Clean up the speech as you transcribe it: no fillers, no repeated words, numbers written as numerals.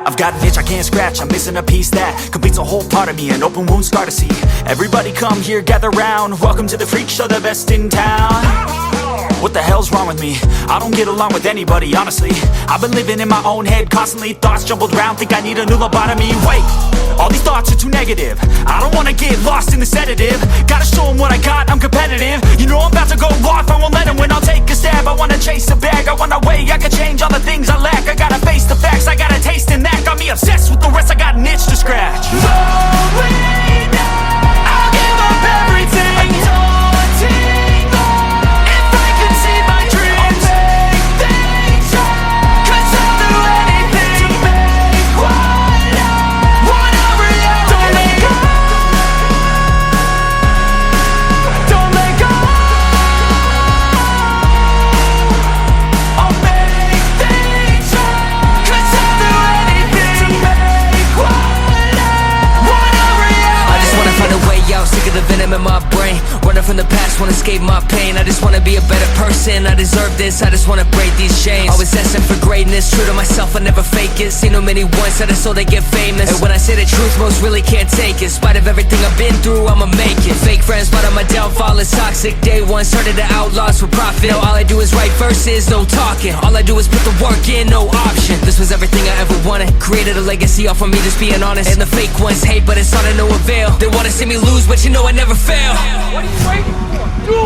I've got an itch I can't scratch, I'm missing a piece that completes a whole part of me, an open wound scar to see. Everybody come here, gather round, welcome to the freak show, the best in town. What the hell's wrong with me? I don't get along with anybody, honestly. I've been living in my own head constantly, thoughts jumbled around, think I need a new lobotomy. Wait, all these thoughts are too negative, I don't wanna get lost in the sedative. Gotta show them what I got, I'm competitive. You know I'm about to go off, I won't let them win, I'll take a stab. I wanna chase a bag, I wanna weigh, I can change all the things I lack. I gotta face the facts, I got a taste in that. Got me obsessed with the rest, I got an itch to scratch. Slowly now, I'll give up everything. The venom in my brain, running from the past, wanna escape my pain. I just wanna be a better person, I deserve this, I just wanna break these chains. Always asking for greatness, true to myself, I never fake it. Seen no many once that I so they get famous. And when I say the truth, most really can't take it. In spite of everything I've been through, I'ma make it. Fake friends, but on my downfall is toxic. Day one, started the outlaws for profit. Now all I do is write verses, no talking. All I do is put the work in, no option. This was everything I ever wanted, created a legacy off of me just being honest. And the fake ones hate, but it's all to no avail. They wanna see me lose, but you know I never fail. What are you waiting for? Do